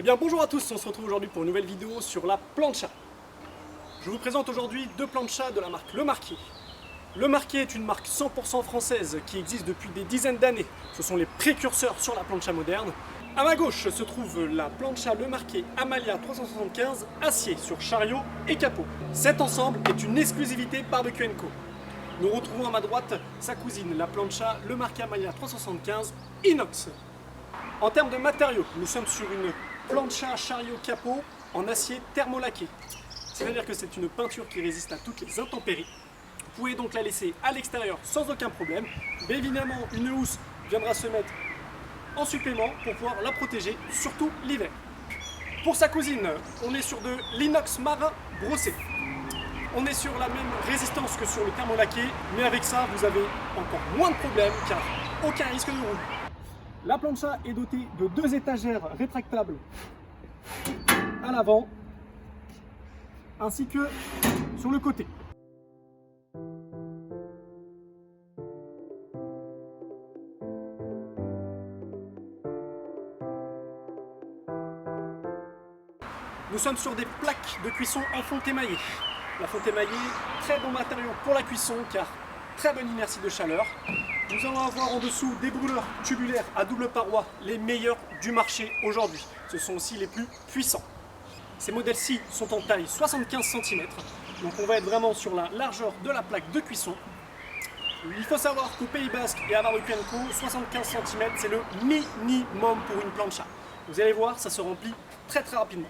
Eh bien bonjour à tous, on se retrouve aujourd'hui pour une nouvelle vidéo sur la plancha. Je vous présente aujourd'hui deux planchas de la marque Le Marquis. Le Marquis est une marque 100% française qui existe depuis des dizaines d'années. Ce sont les précurseurs sur la plancha moderne. À ma gauche se trouve la plancha Le Marquis Amalia 375 acier sur chariot et capot. Cet ensemble est une exclusivité Barbecue & Co. Nous retrouvons à ma droite sa cousine, la plancha Le Marquis Amalia 375 inox. En termes de matériaux, nous sommes sur une plancha chariot capot en acier thermolaqué. C'est-à-dire que c'est une peinture qui résiste à toutes les intempéries. Vous pouvez donc la laisser à l'extérieur sans aucun problème. Mais évidemment, une housse viendra se mettre en supplément pour pouvoir la protéger, surtout l'hiver. Pour sa cousine, on est sur de l'inox marin brossé. On est sur la même résistance que sur le thermolaqué, mais avec ça, vous avez encore moins de problèmes car aucun risque de rouille. La plancha est dotée de deux étagères rétractables à l'avant ainsi que sur le côté. Nous sommes sur des plaques de cuisson en fonte émaillée. La fonte émaillée, très bon matériau pour la cuisson car très bonne inertie de chaleur. Nous allons avoir en dessous des brûleurs tubulaires à double paroi, les meilleurs du marché aujourd'hui. Ce sont aussi les plus puissants. Ces modèles-ci sont en taille 75 cm, donc on va être vraiment sur la largeur de la plaque de cuisson. Il faut savoir qu'au Pays Basque et à Barbecue & Co, 75 cm c'est le minimum pour une plancha. Vous allez voir, ça se remplit très rapidement.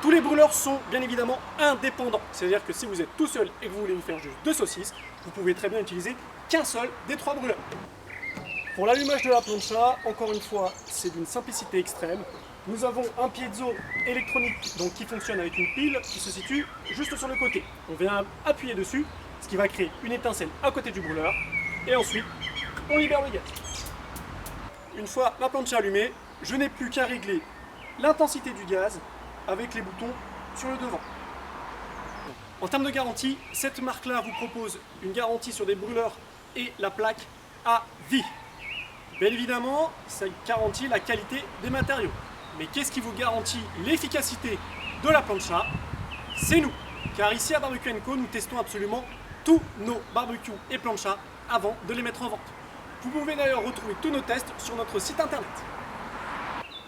Tous les brûleurs sont bien évidemment indépendants, c'est-à-dire que si vous êtes tout seul et que vous voulez vous faire juste deux saucisses, vous pouvez très bien utiliser qu'un seul des trois brûleurs. Pour l'allumage de la plancha, encore une fois, c'est d'une simplicité extrême. Nous avons un piezo électronique donc, qui fonctionne avec une pile qui se situe juste sur le côté. On vient appuyer dessus, ce qui va créer une étincelle à côté du brûleur, et ensuite on libère le gaz. Une fois ma plancha allumée, je n'ai plus qu'à régler l'intensité du gaz avec les boutons sur le devant. En termes de garantie, cette marque-là vous propose une garantie sur des brûleurs et la plaque à vie. Bien évidemment, ça garantit la qualité des matériaux. Mais qu'est-ce qui vous garantit l'efficacité de la plancha? C'est nous. Car ici à Barbecue & Co, nous testons absolument tous nos barbecues et planchas avant de les mettre en vente. Vous pouvez d'ailleurs retrouver tous nos tests sur notre site internet.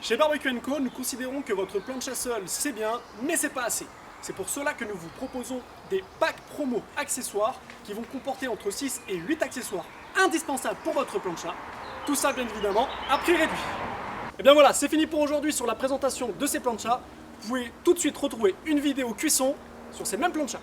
Chez Barbecue & Co, nous considérons que votre plancha seule, c'est bien, mais c'est pas assez. C'est pour cela que nous vous proposons des packs promo accessoires qui vont comporter entre 6 et 8 accessoires indispensables pour votre plancha. Tout ça, bien évidemment, à prix réduit. Et bien voilà, c'est fini pour aujourd'hui sur la présentation de ces planchas. Vous pouvez tout de suite retrouver une vidéo cuisson sur ces mêmes planchas.